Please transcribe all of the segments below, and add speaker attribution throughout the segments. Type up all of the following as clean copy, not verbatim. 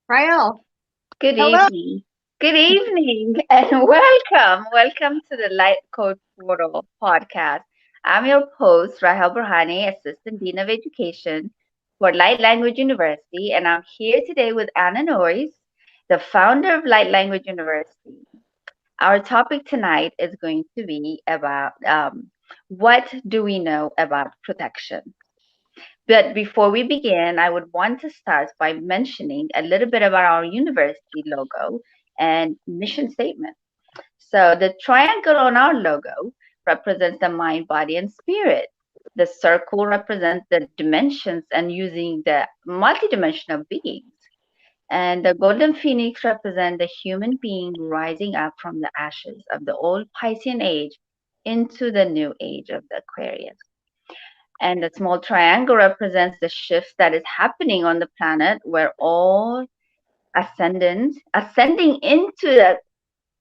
Speaker 1: Rael,
Speaker 2: Good
Speaker 1: hello.
Speaker 2: evening. Good evening and welcome. Welcome to the Light Code Portal podcast. I'm your host, Rahel Burhani, Assistant Dean of Education for Light Language University, and I'm here today with Anna Norris, the founder of Light Language University. Our topic tonight is going to be about what do we know about protection? But before we begin, I would want to start by mentioning a little bit about our university logo and mission statement. So, the triangle on our logo represents the mind, body, and spirit. The circle represents the dimensions and using the multidimensional beings. And the golden phoenix represents the human being rising up from the ashes of the old Piscean age into the new age of the Aquarius. And the small triangle represents the shift that is happening on the planet where all ascending into the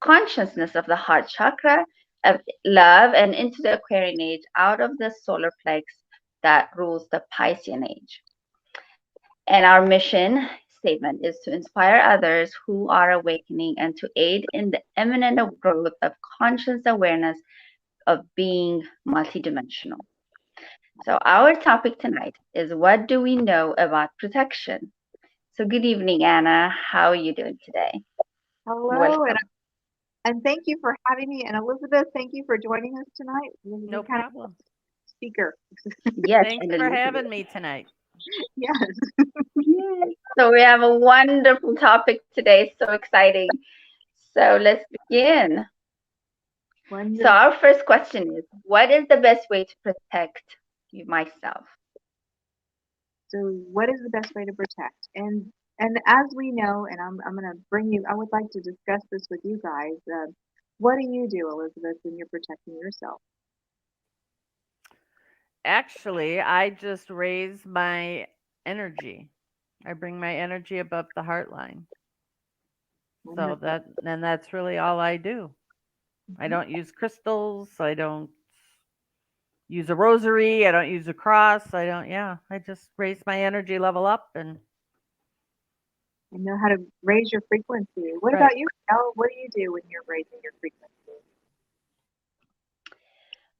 Speaker 2: consciousness of the heart chakra of love and into the Aquarian age out of the solar plex that rules the Piscean age. And our mission statement is to inspire others who are awakening and to aid in the imminent growth of conscious awareness of being multidimensional. So, our topic tonight is what do we know about protection? So, good evening, Anna. How are you doing today?
Speaker 1: Hello, and,
Speaker 2: Welcome.
Speaker 1: and thank you for having me. And Elizabeth, thank you for joining us tonight. We
Speaker 3: No
Speaker 1: kind of
Speaker 3: problem.
Speaker 1: speaker.
Speaker 2: Yes,
Speaker 3: Thanks
Speaker 2: and
Speaker 3: for
Speaker 2: Elizabeth.
Speaker 3: having me tonight.
Speaker 1: Yes.
Speaker 2: Yes. So, we have a wonderful topic today. So exciting. So, let's begin. So,
Speaker 1: Wonderful.
Speaker 2: our first question is what is the best way to protect myself?
Speaker 1: So, what is the best way to protect? And as we know, and I'm going to bring you. I would like to discuss this with you guys. What do you do, Elizabeth, when you're protecting yourself?
Speaker 3: Actually, I just raise my energy. I bring my energy above the heart line. So
Speaker 1: Wonderful.
Speaker 3: that's really all I do. I
Speaker 1: Mhm.
Speaker 3: don't use crystals. I don't use a rosary. I don't use a cross. I just raise my energy level up and
Speaker 1: And know how to raise your frequency. What
Speaker 3: right.
Speaker 1: about you, Elle? What do you do when you're raising your frequency?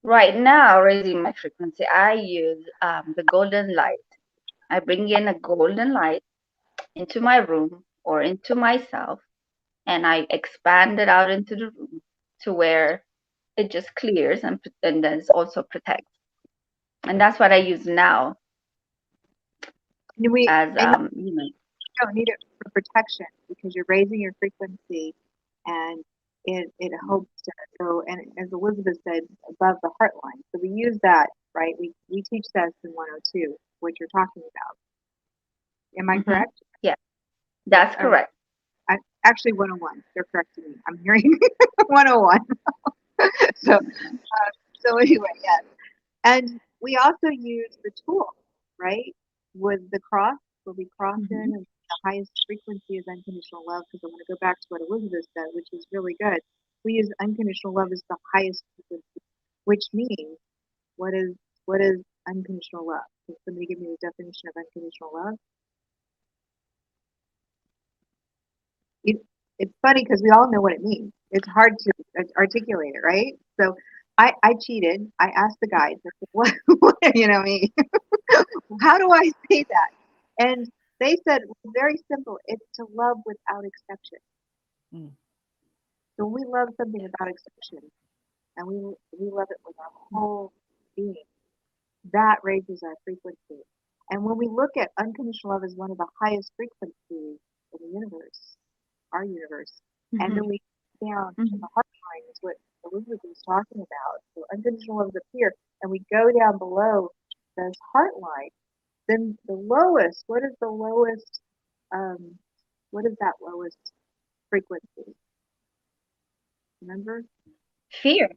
Speaker 2: Right now, raising my frequency, I use the golden light. I bring in a golden light into my room or into myself and I expand it out into the room to where it just clears and then it also protects. And that's what I use now
Speaker 1: And we
Speaker 2: as
Speaker 1: and don't need it for protection because you're raising your frequency and it helps to go and as Elizabeth said above the heart line. So we use that, right? We teach this in 102, what you're talking about. Am I
Speaker 2: hmm
Speaker 1: correct?
Speaker 2: yeah,
Speaker 1: Yeah.
Speaker 2: that's correct.
Speaker 1: I, actually 101. They're correcting me. I'm hearing 101. So so anyway, yes. And we also use the tool, right? With the cross, where we cross in,
Speaker 2: hmm
Speaker 1: and the highest frequency is unconditional love. Because I want to go back to what Elizabeth said, which is really good. We use unconditional love as the highest frequency, which means what is what is unconditional love? Can somebody give me the definition of unconditional love? It, it's funny because we all know what it means. It's hard to articulate it, right? So I cheated. I asked the guides, I said, what you know me? How do I say that? And they said, well, very simple. It's to love without exception.
Speaker 3: Mm.
Speaker 1: So we love something without exception, and we love it with our whole being. That raises our frequency. And when we look at unconditional love as one of the highest frequencies in the universe, our universe, and
Speaker 2: hmm
Speaker 1: then we down to
Speaker 2: hmm
Speaker 1: the heart line is what Elizabeth was talking about. So unconditional love is up here, and we go down below this heart line. Then the lowest, what is the lowest, um, what is that lowest frequency? Remember?
Speaker 2: Fear.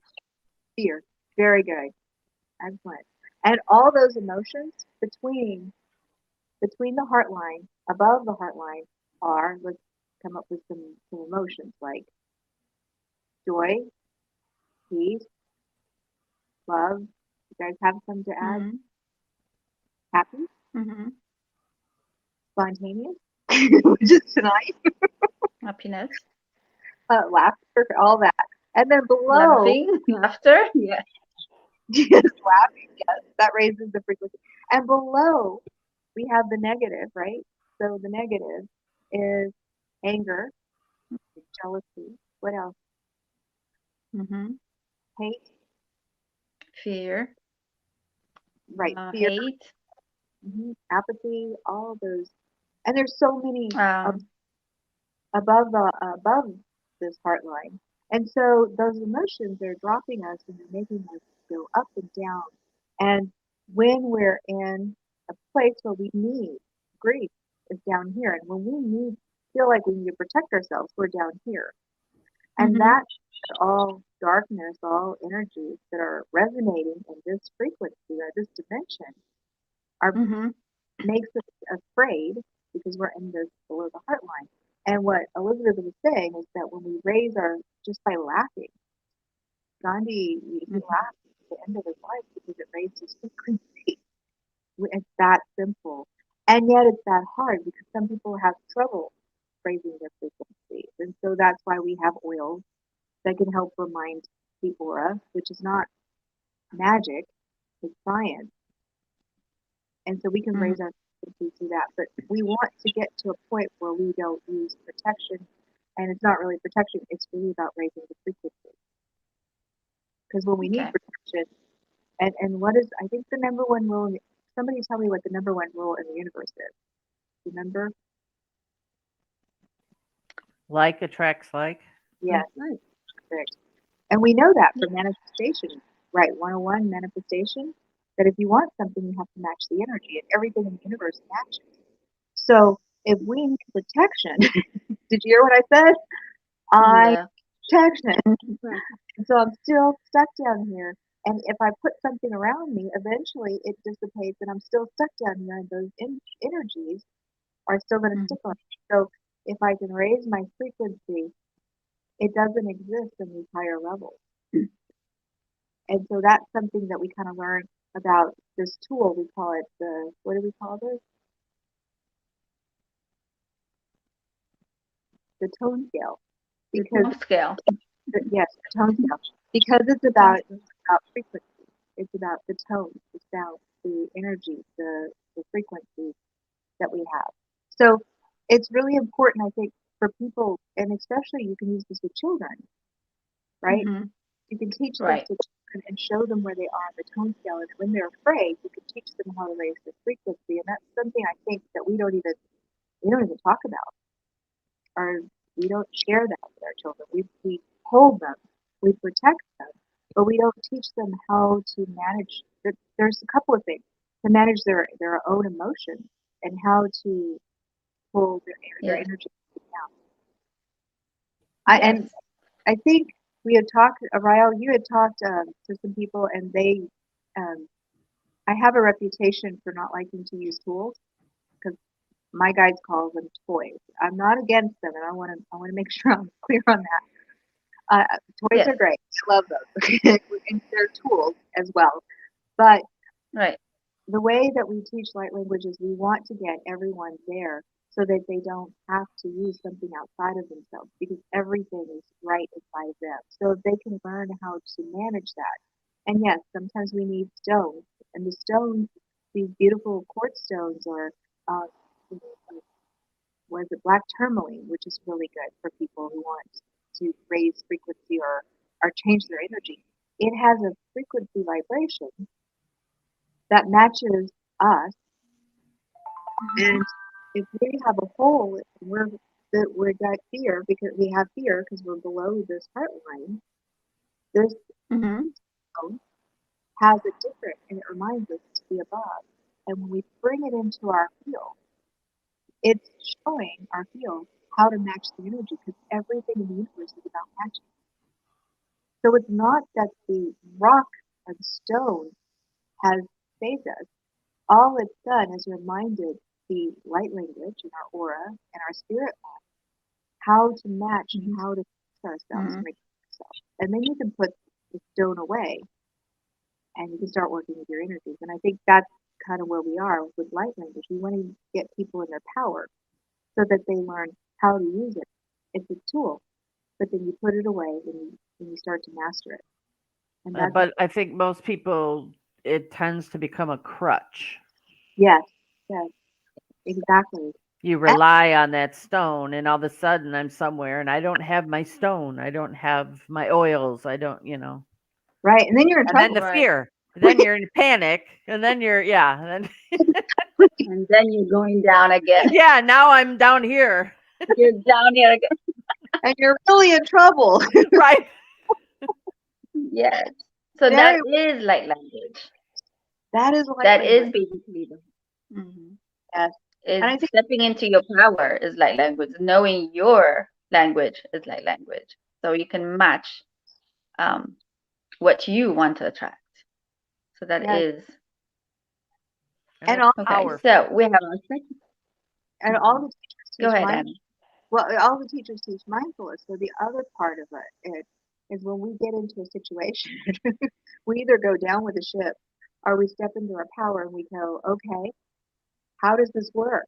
Speaker 1: Fear. Very good. Excellent. And all those emotions between the heart line, above the heart line are, let's come up with some emotions like joy, peace, love. You guys have some to add?
Speaker 2: hmm
Speaker 1: Happy,
Speaker 2: hmm
Speaker 1: spontaneous. which is tonight,
Speaker 2: Happiness.
Speaker 1: laughter, all that. And then below,
Speaker 2: Laughing. Laughter. Yeah.
Speaker 1: yes, laughing, yes, that raises the frequency. And below, we have the negative, right? So the negative is anger, jealousy. What else?
Speaker 2: Mm-hmm.
Speaker 1: Hate,
Speaker 2: Fear.
Speaker 1: right? Fear,
Speaker 2: Hate.
Speaker 1: apathy, all those. And there's so many
Speaker 2: Um,
Speaker 1: above this heart line. And so those emotions are dropping us and they're making us go up and down. And when we're in a place where we need grief is down here. And when we need feel like we need to protect ourselves, we're down here. And
Speaker 2: mm-hmm.
Speaker 1: that all darkness, all energies that are resonating in this frequency or this dimension are
Speaker 2: Mm-hmm.
Speaker 1: makes us afraid because we're in this below the heart line. And what Elizabeth was saying is that when we raise our, just by laughing, Gandhi, he laughed at the end of his life because it raised his frequency. It's that simple. And yet it's that hard because some people have trouble raising their frequency. And so that's why we have oils that can help remind the aura, which is not magic, it's science. And so we can raise our frequency through that. But we want to get to a point where we don't use protection. And it's not really protection, it's really about raising the frequency. Because when we need
Speaker 2: Okay.
Speaker 1: protection, and what is, I think the number one rule, somebody tell me what the number one rule in the universe is. Remember?
Speaker 3: Like attracts like.
Speaker 1: Yes, perfect. And we know that for manifestation, right? 101 manifestation, that if you want something, you have to match the energy, and everything in the universe matches. So if we need protection, did you hear what I said? I
Speaker 2: Yeah.
Speaker 1: protection. And so I'm still stuck down here. And if I put something around me, eventually it dissipates, and I'm still stuck down here, and those energies are still going to stick on me. So if I can raise my frequency, it doesn't exist in these higher levels. And so that's something that we kind of learn about this tool. We call it the, what do we call this? The tone scale. Because,
Speaker 2: Scale.
Speaker 1: yes, the tone scale. Because it's about frequency. It's about the tone. It's about the energy, the frequency that we have. So it's really important, I think, for people, and especially you can use this with children, right?
Speaker 2: Mm-hmm.
Speaker 1: You can teach this
Speaker 2: Right.
Speaker 1: to children and show them where they are on the tone scale. And when they're afraid, you can teach them how to raise the frequency. And that's something I think that we don't even talk about, or we don't share that with our children. We hold them, we protect them, but we don't teach them how to manage. There's a couple of things to manage their own emotions and how to pull their
Speaker 2: Yes.
Speaker 1: energy down. And I think we had talked, Rael, you had talked to some people, and they, I have a reputation for not liking to use tools because my guides call them toys. I'm not against them, and I want to make sure I'm clear on that. Toys are great. I love those. And they're tools as well. But
Speaker 2: Right.
Speaker 1: the way that we teach light languages, we want to get everyone there so that they don't have to use something outside of themselves because everything is right inside them. So they can learn how to manage that. And yes, sometimes we need stones. And the stones, these beautiful quartz stones, or uh, was it black tourmaline, which is really good for people who want to raise frequency or change their energy. It has a frequency vibration that matches us. And if we have a hole, we're got fear because we have fear because we're below this heart line. This stone has a different, and it reminds us to be above. And when we bring it into our field, it's showing our field how to match the energy because everything in the universe is about matching. So it's not that the rock and stone has saved us. All it's done is reminded the light language in our aura and our spirit line how to match and how to fix ourselves and make ourselves. And then you can put the stone away and you can start working with your energies. And I think that's kind of where we are with light language. We want to get people in their power. so that they learn how to use it. It's a tool, but then you put it away and you start to master it. And that's
Speaker 3: But I think most people, it tends to become a crutch.
Speaker 1: yes, yes, exactly.
Speaker 3: You
Speaker 1: And,
Speaker 3: rely on that stone, and all of a sudden I'm somewhere and I don't have my stone. I don't have my oils. I don't,
Speaker 1: right, and then you're in
Speaker 3: And then
Speaker 1: trouble.
Speaker 3: the
Speaker 2: Right.
Speaker 3: fear. Then you're in panic, and then then
Speaker 2: And then you're going down again.
Speaker 3: yeah, now I'm down here.
Speaker 2: You're down here again.
Speaker 1: And you're really in trouble.
Speaker 3: Right.
Speaker 2: Yes. So
Speaker 1: Very,
Speaker 2: that is light language.
Speaker 1: that is light
Speaker 2: That
Speaker 1: language.
Speaker 2: is basically the Mhm.
Speaker 1: Yes, and I
Speaker 2: Is
Speaker 1: think
Speaker 2: stepping into your power is light language. Knowing your language is light language. So you can match what you want to attract. So that
Speaker 1: yes,
Speaker 2: is
Speaker 3: And
Speaker 1: and
Speaker 3: it's
Speaker 1: all
Speaker 2: okay.
Speaker 3: powerful.
Speaker 2: So we have our second.
Speaker 1: and all the teachers
Speaker 2: Go
Speaker 1: teach
Speaker 2: ahead,
Speaker 1: mindfulness.
Speaker 2: Annie.
Speaker 1: Well, all the teachers teach mindfulness. So the other part of it is when we get into a situation, we either go down with the ship or we step into our power and we go, okay, how does this work?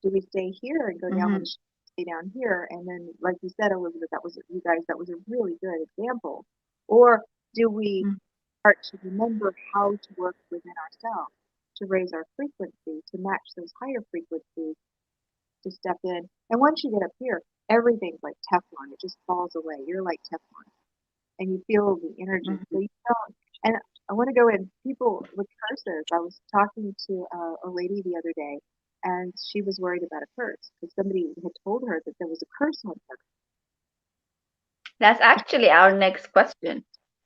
Speaker 1: Do we stay here and go down with
Speaker 2: Mm-hmm.
Speaker 1: the ship, stay down here? And then, like you said, Elizabeth, that was a really good example. Or do we start to remember how to work within ourselves, to raise our frequency, to match those higher frequencies, to step in? And once you get up here, everything's like Teflon. It just falls away. You're like Teflon, and you feel the energy. So
Speaker 2: Mm-hmm.
Speaker 1: you don't. And I want to go in people with curses. I was talking to a lady the other day, and she was worried about a curse because somebody had told her that there was a curse on her.
Speaker 2: That's actually our next question.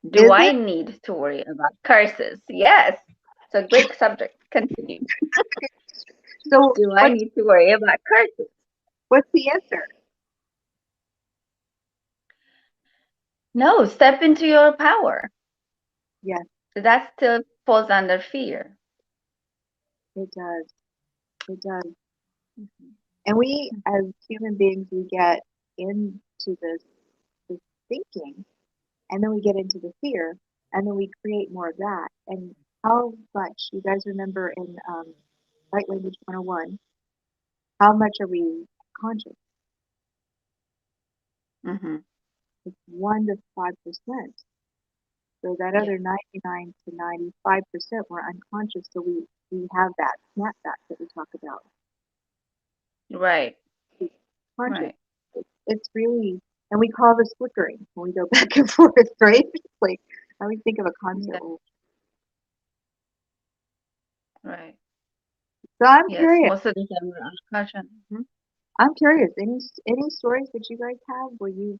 Speaker 2: Do
Speaker 1: Is
Speaker 2: I
Speaker 1: it?
Speaker 2: need to worry about curses? Yes. It's a great subject. Continue.
Speaker 1: So
Speaker 2: Do I need to worry about curses?
Speaker 1: what's the answer?
Speaker 2: No, step into your power.
Speaker 1: Yes,
Speaker 2: So that still falls under fear.
Speaker 1: it does. It does.
Speaker 2: Mhm.
Speaker 1: And we, as human beings, we get into this thinking, and then we get into the fear, and then we create more of that. And how much, you guys remember in Light Language 101, how much are we conscious?
Speaker 2: Mm-hmm.
Speaker 1: It's 1 to 5%. So that
Speaker 2: Yeah.
Speaker 1: other 99 to 95% we're unconscious. So we have that snapback that we talk about.
Speaker 2: Right.
Speaker 1: Conscious.
Speaker 2: Right.
Speaker 1: It's really, and we call this flickering when we go back and forth, right? It's like, I always think of a concert.
Speaker 2: Yeah. Right.
Speaker 1: So I'm
Speaker 2: Yes.
Speaker 1: curious.
Speaker 2: Most of the time we're unconscious. Mhm.
Speaker 1: I'm curious. Any stories that you guys have where you've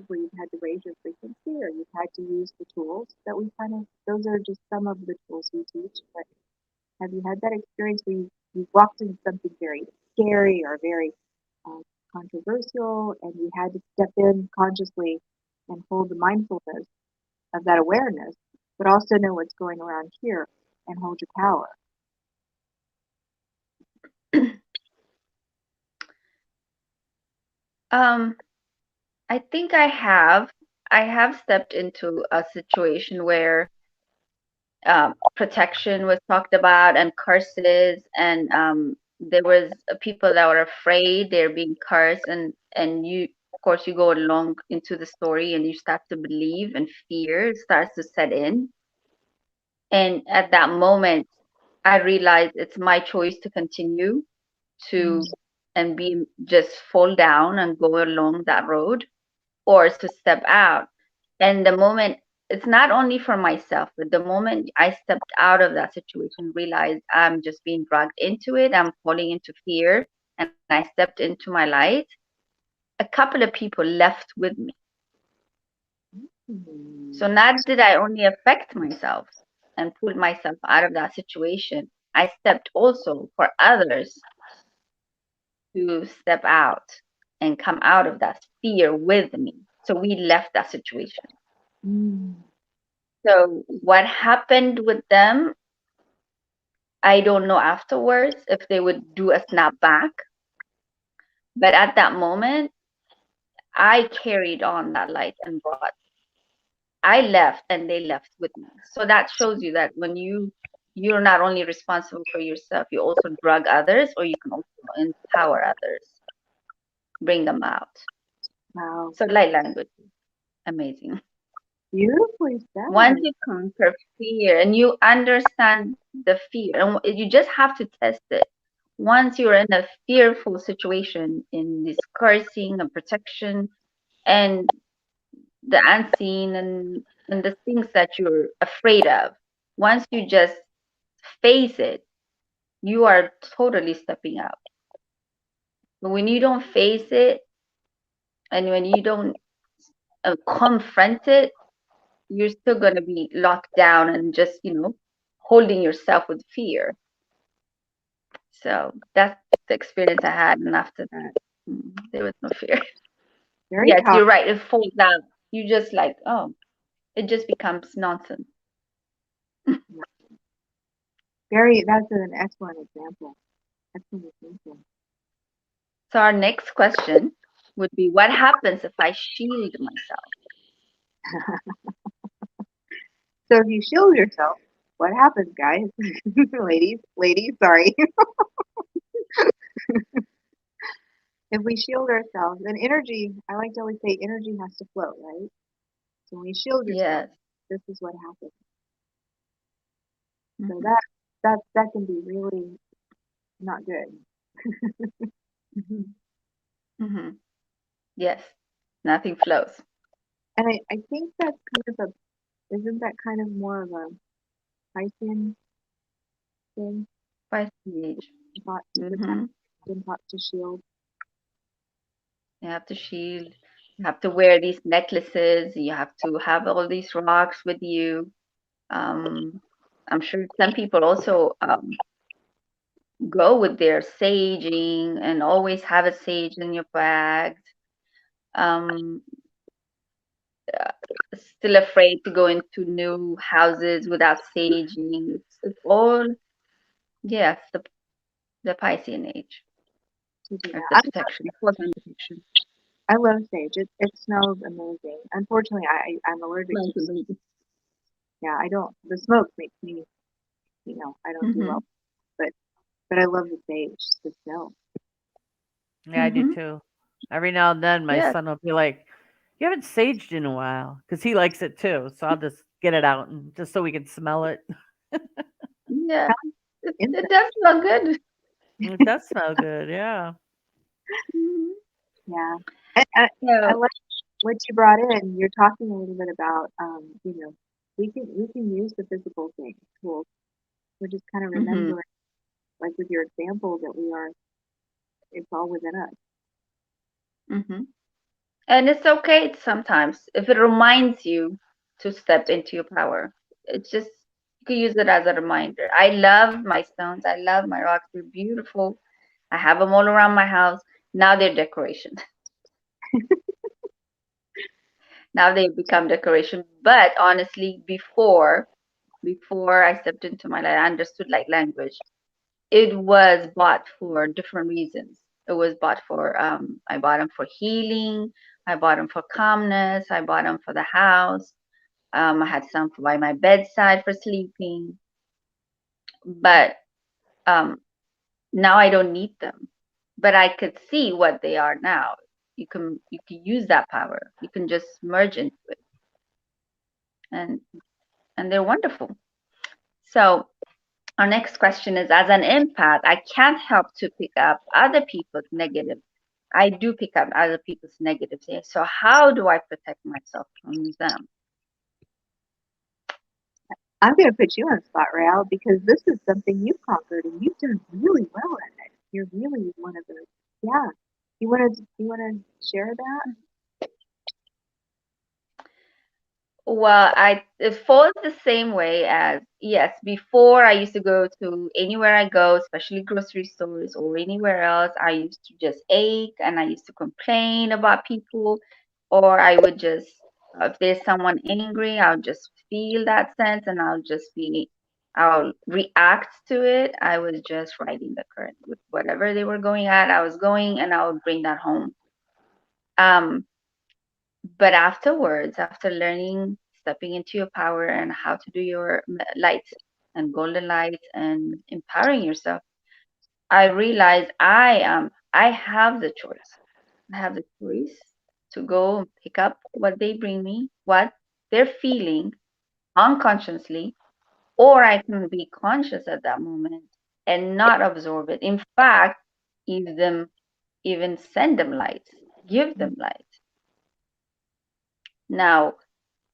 Speaker 1: where you've had to raise your frequency or you've had to use the tools that we kind of, those are just some of the tools we teach, but have you had that experience where you walked into something very scary or very uh, controversial and you had to step in consciously and hold the mindfulness of that awareness, but also know what's going around here and hold your power?
Speaker 2: I think I have. I have stepped into a situation where protection was talked about and curses, and there was people that were afraid they're being cursed, and you, of course, you go along into the story and you start to believe, and fear starts to set in. And at that moment, I realized it's my choice to continue to and be just fall down and go along that road, or to step out. And the moment, it's not only for myself, but the moment I stepped out of that situation, realized I'm just being dragged into it, I'm falling into fear, and I stepped into my light, a couple of people left with me. So
Speaker 1: Mm.
Speaker 2: not did I only affect myself and pull myself out of that situation, I stepped also for others to step out and come out of that fear with me. So we left that situation.
Speaker 1: Mm.
Speaker 2: So what happened with them, I don't know afterwards if they would do a snapback. But at that moment, I carried on that light and brought. I left and they left with me. So that shows you that when you you're not only responsible for yourself, you also drug others, or you can also empower others, bring them out.
Speaker 1: Wow.
Speaker 2: So light language, amazing.
Speaker 1: Beautifully
Speaker 2: Once
Speaker 1: said.
Speaker 2: you conquer fear and you understand the fear, and you just have to test it. Once you're in a fearful situation, in this cursing and protection and the unseen and the things that you're afraid of, once you just face it, you are totally stepping out. But when you don't face it and when you don't confront it, you're still going to be locked down and just, holding yourself with fear. So that's the experience I had. And after that, there was no fear.
Speaker 1: Very
Speaker 2: Yes,
Speaker 1: powerful.
Speaker 2: you're right. It falls down. You just like, oh, it just becomes nonsense.
Speaker 1: That's an excellent example. Excellent example.
Speaker 2: So our next question would be, what happens if I shield myself?
Speaker 1: So if you shield yourself, what happens, guys? ladies, sorry. If we shield ourselves, and energy, I like to always say energy has to flow, right? So when you shield yourself,
Speaker 2: Yes.
Speaker 1: this is what happens. So
Speaker 2: Mhm.
Speaker 1: that can be really not good.
Speaker 2: Mhm. Mhm. Yes. Nothing flows.
Speaker 1: And I think that's isn't that kind of more of a Piscean thing?
Speaker 2: By age.
Speaker 1: Taught to protect,
Speaker 2: Hmm.
Speaker 1: been taught to shield.
Speaker 2: You have to shield. You have to wear these necklaces. You have to have all these rocks with you. Um, I'm sure some people also go with their saging and always have a sage in your bag. Um, Still afraid to go into new houses without saging. It's all, yes, the Piscean age
Speaker 1: To do
Speaker 2: of
Speaker 1: that.
Speaker 2: the protection, for protection.
Speaker 1: I love sage. It smells amazing. Unfortunately, I'm allergic to. Yeah, I don't. The smoke makes me, I don't do
Speaker 2: Mm-hmm.
Speaker 1: well. But I love the sage, the smell.
Speaker 3: Yeah, I do
Speaker 2: Mm-hmm.
Speaker 3: too. Every now and then, my
Speaker 2: Yes.
Speaker 3: son will be like, "You haven't saged in a while," because he likes it too. So I'll just get it out and just so we can smell it.
Speaker 2: Yeah.
Speaker 1: Kind of
Speaker 2: It does smell good.
Speaker 3: It does smell good. Yeah.
Speaker 2: Mhm.
Speaker 1: Yeah. I
Speaker 2: So,
Speaker 1: like what you brought in. You're talking a little bit about, we can use the physical things, tools. We're just kind of
Speaker 2: hmm
Speaker 1: remembering, like with your example, that it's all within us.
Speaker 2: hmm and it's okay sometimes if it reminds you to step into your power. It's just, you can use it as a reminder. I love my stones. I love my rocks. They're beautiful. I have them all around my house. Now they're decoration. Now they become decoration. But honestly, before I stepped into my life, I understood like language. It was bought for different reasons. It was bought for I bought them for healing. I bought them for calmness. I bought them for the house. I had some by my bedside for sleeping. But um, now I don't need them. But I could see what they are now. You can use that power. You can just merge into it, and they're wonderful. So our next question is, as an empath, I can't help to pick up other people's negative. I do pick up other people's negatives. So how do I protect myself from them?
Speaker 1: I'm going to put you on the spot, Rael, because this is something you've conquered and you've done really well at it. You're really one of those. Yeah. You want to share that?
Speaker 2: Well, it falls the same way as, yes, before I used to go to anywhere I go, especially grocery stores or anywhere else, I used to just ache and I used to complain about people, or I would just, if there's someone angry, I'll just feel that sense and I'll react to it. I was just riding the current with whatever they were going at, I was going and I would bring that home. Um, but afterwards, after learning, stepping into your power and how to do your light and golden light and empowering yourself, I realized I have the choice. I have the choice to go and pick up what they bring me, what they're feeling unconsciously, or I can be conscious at that moment and not absorb it. In fact, even send them light, give them light. Now,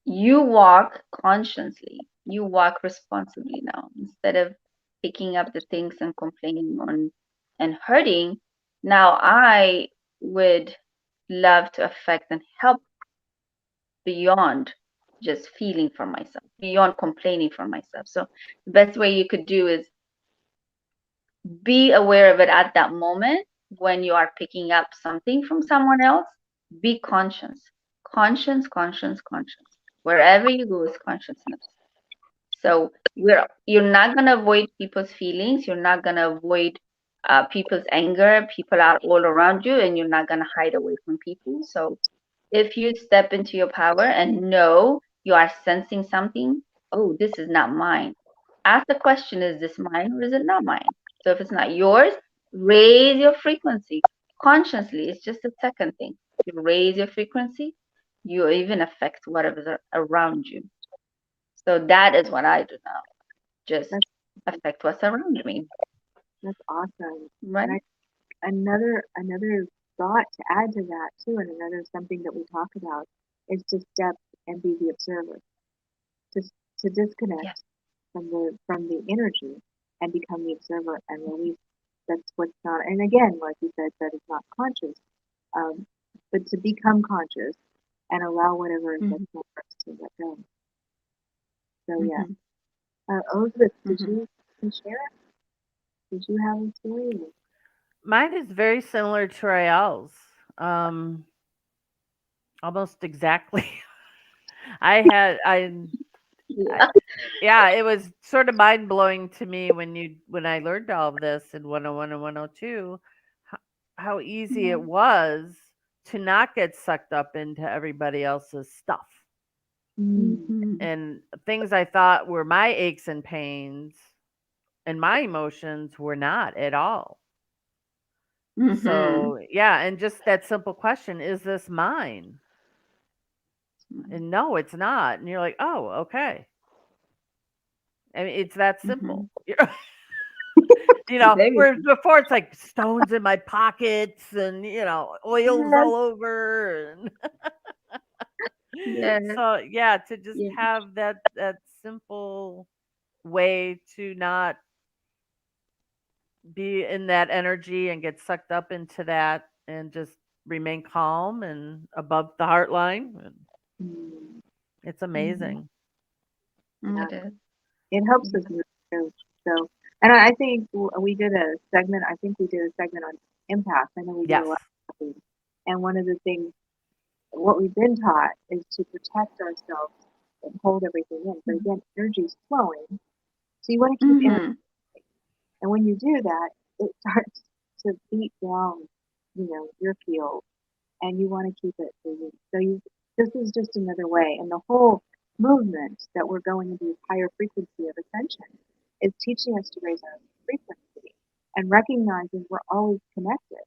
Speaker 2: you walk consciously, you walk responsibly now. Instead of picking up the things and complaining on and hurting, now I would love to affect and help beyond just feeling for myself, beyond complaining for myself. So the best way you could do is be aware of it at that moment when you are picking up something from someone else. Be conscious, conscious. Wherever you go is consciousness. So you're not gonna avoid people's feelings. You're not gonna avoid people's anger. People are all around you, and you're not gonna hide away from people. So if you step into your power and know you are sensing something, oh, this is not mine. Ask the question, is this mine or is it not mine? So if it's not yours, raise your frequency consciously. It's just a second thing. You raise your frequency, you even affect whatever's around you. So that is what I do now. Just
Speaker 1: That's,
Speaker 2: affect what's around me.
Speaker 1: that's awesome.
Speaker 2: Right?
Speaker 1: And another thought to add to that too, and another something that we talk about is to step and be the observer, to to disconnect
Speaker 2: Yeah.
Speaker 1: from the energy and become the observer and release. That's what's not. And again, like you said, that is not conscious, um, but to become conscious and allow whatever is
Speaker 2: Mm-hmm.
Speaker 1: that's not ours to let go. So yeah,
Speaker 2: Mm-hmm.
Speaker 1: Elizabeth, did
Speaker 2: Mm-hmm.
Speaker 1: you can share? Did you have a story?
Speaker 3: Mine is very similar to Rael's. Um, almost exactly. I had I
Speaker 2: Yeah.
Speaker 3: yeah, it was sort of mind blowing to me when I learned all of this in 101 and 102, how, how easy
Speaker 2: Yeah.
Speaker 3: it was to not get sucked up into everybody else's stuff
Speaker 1: Mm,
Speaker 2: Mm-hmm.
Speaker 3: and things I thought were my aches and pains and my emotions were not at all.
Speaker 2: Mm-hmm.
Speaker 3: So, yeah, and just that simple question, is this mine? And no, it's not. And you're like, "Oh, okay." I mean, it's that
Speaker 2: Mm-hmm.
Speaker 3: simple.
Speaker 2: Very
Speaker 3: Whereas before it's like stones in my pockets and, oils
Speaker 2: yes,
Speaker 3: all over and
Speaker 2: yes,
Speaker 3: so yeah, to just
Speaker 2: yes.
Speaker 3: have that simple way to not be in that energy and get sucked up into that and just remain calm and above the heart line. And
Speaker 1: mm,
Speaker 3: it's
Speaker 2: Mm-hmm.
Speaker 3: amazing.
Speaker 1: yeah,
Speaker 2: It is.
Speaker 1: it helps us
Speaker 2: Yeah.
Speaker 1: move through. So, and I think we did a segment. I think we did a segment on empath. I know we did a
Speaker 3: Yes.
Speaker 1: lot of things. And one of the things, what we've been taught is to protect ourselves and hold everything in. But again, energy is flowing. So you want to keep energy.
Speaker 2: Mm-hmm.
Speaker 1: And when you do that, it starts to beat down, your field and you want to keep it moving. So this is just another way. And the whole movement that we're going into this higher frequency of ascension is teaching us to raise our frequency and recognizing we're always connected.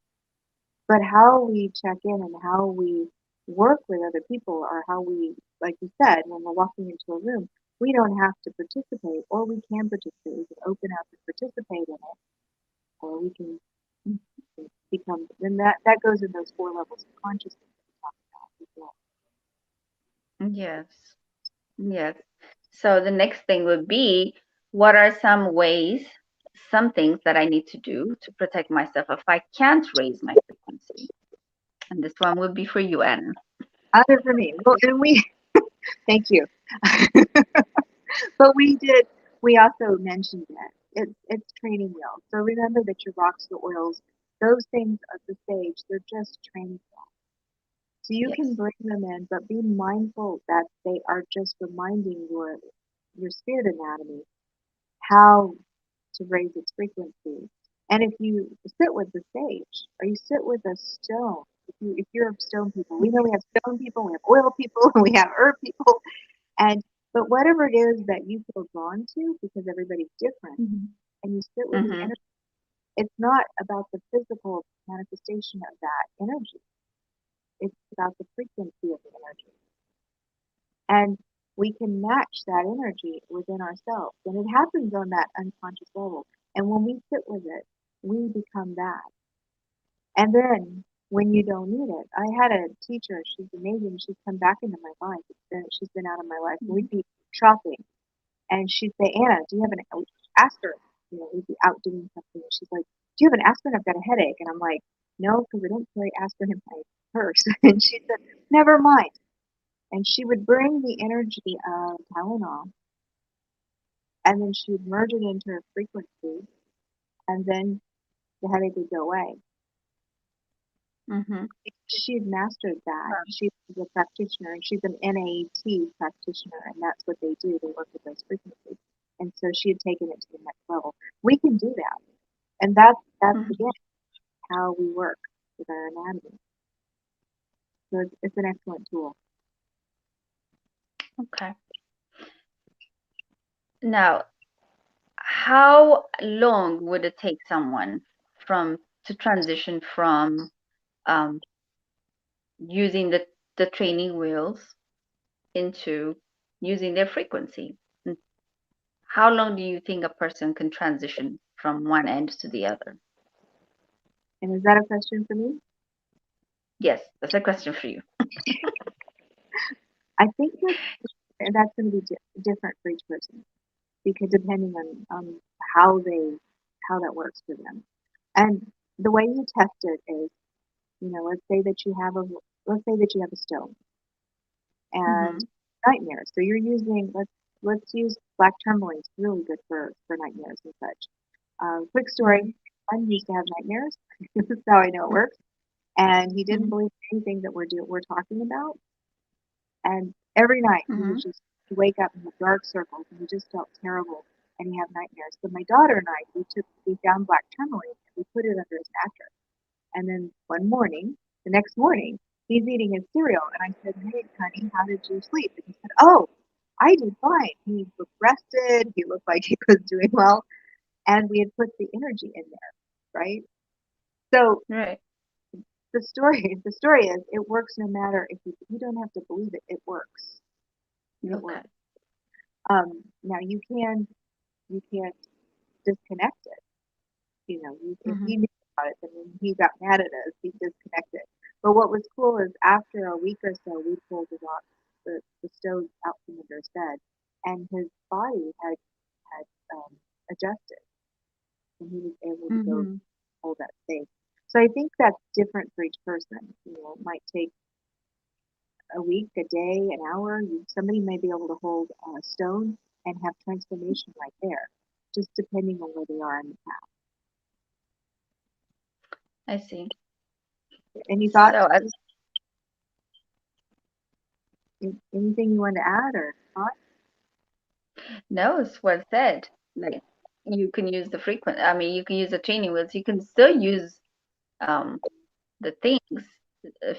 Speaker 1: But how we check in and how we work with other people or how we, like you said, when we're walking into a room, we don't have to participate or we can participate. We can open up and participate in it or we can become, then that goes in those 4 levels of consciousness that we talked about as well.
Speaker 2: Yes. Yes. So the next thing would be, what are some ways, some things that I need to do to protect myself if I can't raise my frequency? And this one would be for you, Anna.
Speaker 1: Other for me. Well, and we, thank you. But we also mentioned that it's training wheels. So remember that your rocks, your oils, those things at the stage, they're just training wheels. So you
Speaker 2: Yes.
Speaker 1: can bring them in, but be mindful that they are just reminding your spirit anatomy how to raise its frequency. And if you sit with the sage or you sit with a stone, if you're stone people, we know we have stone people, we have oil people, and we have herb people, and But whatever it is that you feel drawn to, because everybody's different,
Speaker 2: Mhm.
Speaker 1: and you sit with the
Speaker 2: Mhm.
Speaker 1: energy, it's not about the physical manifestation of that energy. It's about the frequency of the energy. And we can match that energy within ourselves. And it happens on that unconscious level. And when we sit with it, we become that. And then when you don't need it, I had a teacher, she's amazing. She's come back into my life. She's been out of my life. We'd be shopping and she'd say, Anna, do you have an aspirin? You know, we'd be out doing something. And she's like, do you have an aspirin? I've got a headache. And I'm like, no, because I don't carry aspirin in my purse. And she said, never mind. And she would bring the energy of Tylenol and then she would merge it into her frequency and then the headache would go away.
Speaker 2: Mhm.
Speaker 1: She had mastered that. She's a practitioner and she's an NAT practitioner and that's what they do. They work with those frequencies. And so she had taken it to the next level. We can do that. And that's
Speaker 2: Mhm.
Speaker 1: again how we work with our anatomy. So it's an excellent tool.
Speaker 2: Okay. Now, how long would it take someone to transition from um, using the training wheels into using their frequency? And how long do you think a person can transition from one end to the other?
Speaker 1: And is that a question for me?
Speaker 2: Yes, that's a question for you.
Speaker 1: I think that's going to be different for each person because depending on how that works for them. And the way you test it is, you know, let's say that you have a stone and
Speaker 2: Mhm.
Speaker 1: nightmares. So you're using let's use black tourmaline. It's really good for nightmares and such. Quick story: I used to have nightmares. This is how I know it works. And he didn't
Speaker 2: Mhm.
Speaker 1: believe anything that we're talking about. And every night he would
Speaker 2: Mhm.
Speaker 1: just wake up in the dark circles and he just felt terrible and he had nightmares. So my daughter and I we found black tourmaline and we put it under his mattress. And then the next morning, he's eating his cereal and I said, hey honey, how did you sleep? And he said, oh, I did fine. He looked rested, he looked like he was doing well, and we had put the energy in there, right? So
Speaker 2: Right.
Speaker 1: the story is it works no matter if you don't have to believe it, it works. It
Speaker 2: Okay.
Speaker 1: works. Now you can't disconnect it. You know, if
Speaker 2: Mhm.
Speaker 1: he knew about it, then when he got mad at us, he disconnected. But what was cool is after a week or so, we pulled the stove out from under his bed, and his body had adjusted, and he was able to go
Speaker 2: Mhm.
Speaker 1: hold that space. So I think that's different for each person. You know, it might take a week, a day, an hour. Somebody may be able to hold a stone and have transformation right there, just depending on where they are in the path.
Speaker 2: I see.
Speaker 1: Any thoughts?
Speaker 2: So,
Speaker 1: Anything you want to add or thoughts?
Speaker 2: no, it's well said. Like you can use the frequent. I mean, you can use the training wheels. You can still use um, the things. If,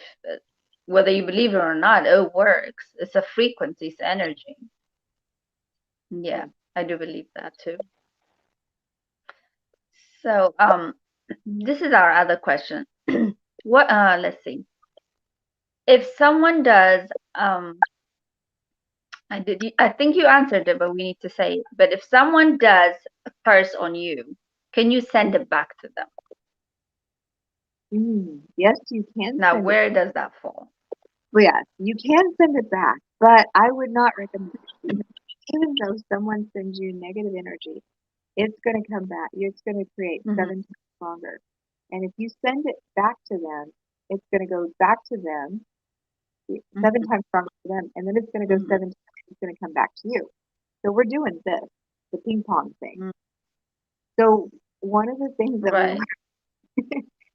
Speaker 2: whether you believe it or not, it works. It's a frequency, it's energy. Yeah, I do believe that too. So, this is our other question. What? Let's see. If someone does, I think you answered it, but we need to say it. But if someone does a curse on you, can you send it back to them?
Speaker 1: Yes, you can
Speaker 2: Now,
Speaker 1: send it.
Speaker 2: where does that fall?
Speaker 1: Well, yes, you can send it back, but I would not recommend it. Even though someone sends you negative energy, it's going to come back. It's going to create
Speaker 2: Hmm.
Speaker 1: 7 times longer. And if you send it back to them, it's going to go back to them 7 times stronger for them, and then it's going to go
Speaker 2: Hmm.
Speaker 1: 7 times. It's going to come back to you. So we're doing this, the ping pong thing. So one of the things that we
Speaker 2: Right.
Speaker 1: learned,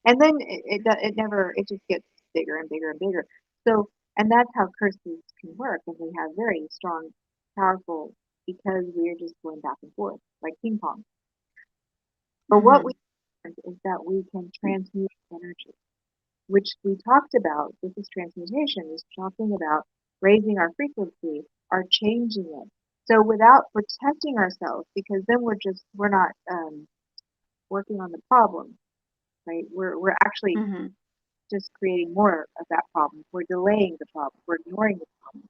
Speaker 1: and then it just gets bigger and bigger and bigger. So, and that's how curses can work, and we have very strong, powerful, because we're just going back and forth like ping pong. But what we
Speaker 2: Hmm.
Speaker 1: learned is that we can transmute energy, which we talked about. This is transmutation, is talking about raising our frequency are changing it. So without protecting ourselves, because then we're not working on the problem, right? We're actually
Speaker 2: Mm-hmm.
Speaker 1: just creating more of that problem. We're delaying the problem. We're ignoring the problem.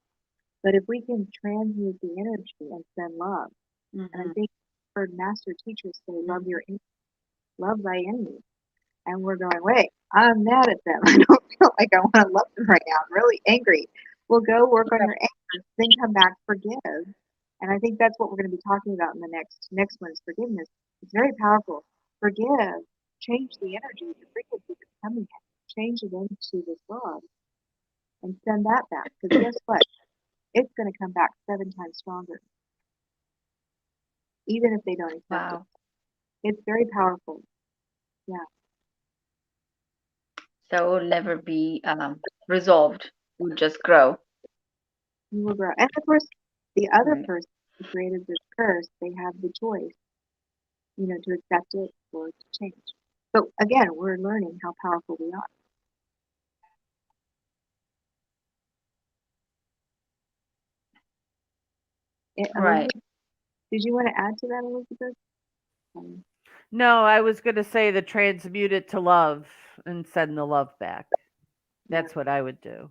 Speaker 1: But if we can transmute the energy and send love, and I
Speaker 2: Mm-hmm.
Speaker 1: think I've heard master teachers say, love thy enemy. And we're going, wait, I'm mad at them. I don't feel like I want to love them right now. I'm really angry. Well, go work on your anger, then come back, forgive. And I think that's what we're going to be talking about in the next one is forgiveness. It's very powerful. Forgive, change the energy, the frequency that's coming in, change it into this love, and send that back. Because guess what? It's going to come back 7 times stronger, even if they don't accept it.
Speaker 2: Wow.
Speaker 1: It's very powerful. Yeah,
Speaker 2: So it will never be resolved. It will just grow.
Speaker 1: you will grow. And of course, the other
Speaker 2: Right.
Speaker 1: person who created this curse, they have the choice, to accept it or to change. But again, we're learning how powerful we are.
Speaker 2: Right.
Speaker 1: Elizabeth, did you want to add to that, Elizabeth? Um,
Speaker 3: No, I was going to say the transmute it to love and send the love back.
Speaker 1: yeah.
Speaker 3: That's what I would do.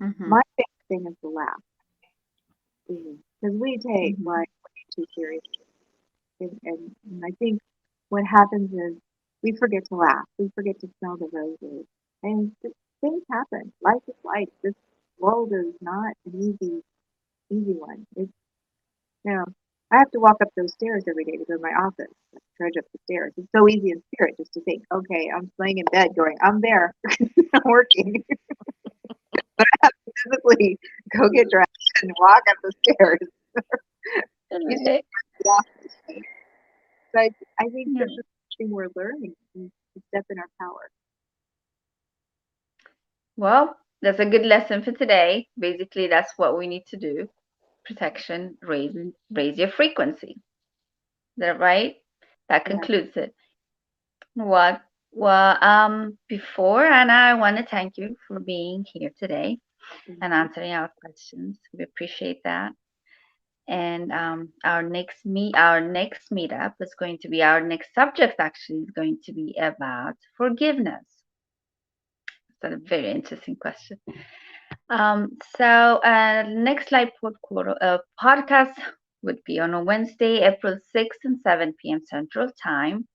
Speaker 2: Mm-hmm.
Speaker 1: My favorite thing is the laugh. Because we take
Speaker 2: Mm-hmm.
Speaker 1: life way too seriously. And I think what happens is we forget to laugh. We forget to smell the roses. And things happen. Life is life. This world is not an easy one. I have to walk up those stairs every day to go to my office, like, trudge up the stairs. It's so easy in spirit just to think, okay, I'm laying in bed going, I'm there, I'm working. But I have to physically go get dressed and walk up the stairs. You just
Speaker 2: Right.
Speaker 1: walk the stairs. So I think
Speaker 2: Yeah.
Speaker 1: this is something we're learning to step in our power.
Speaker 2: Well, that's a good lesson for today. Basically, that's what we need to do. Protection, raise your frequency. Is that right? That
Speaker 1: Yeah.
Speaker 2: concludes it. What? Well, before Anna, I want to thank you for being here today
Speaker 1: Thank
Speaker 2: and
Speaker 1: you.
Speaker 2: answering our questions. We appreciate that. And our next meetup is going to be our next subject. Actually, is going to be about forgiveness. That's a very interesting question. Next live podcast would be on a Wednesday, April 6th and 7 p.m. Central Time.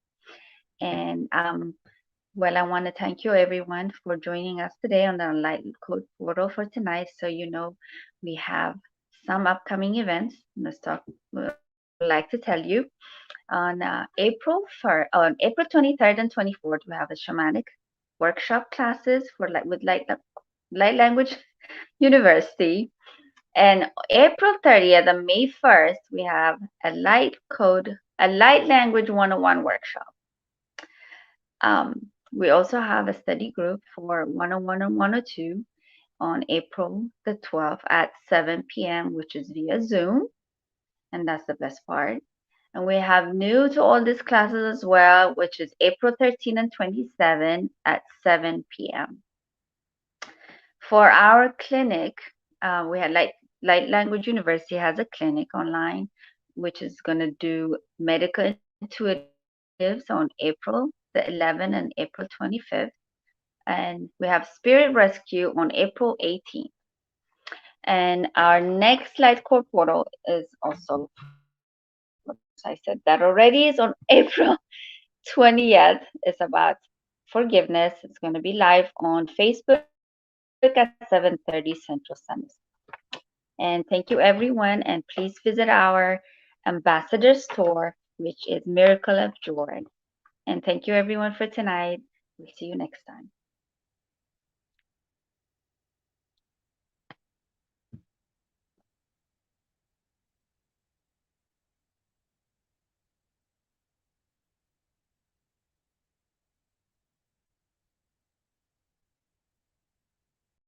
Speaker 2: And well, I want to thank you everyone for joining us today on the Light Code Portal for tonight. So we have some upcoming events. Would like to tell you on April 23rd and 24th, we have a shamanic workshop classes for with light language university. And April 30th and May 1st, we have a light language 101 workshop. We also have a study group for 101 and 102 on April the 12th at 7 p.m., which is via Zoom. And that's the best part. And we have new to all these classes as well, which is April 13 and 27 at 7 p.m. For our clinic, we had Light Language University has a clinic online, which is going to do medical intuitives on April the 11th and April 25th. And we have Spirit Rescue on April 18th. And our next Light Core Portal is also, I said that already, is on April 20th. It's about forgiveness. It's going to be live on Facebook at 7:30 Central Standard. And thank you, everyone. And please visit our ambassador store, which is Miracle of Joy. And thank you, everyone, for tonight. We'll see you next time.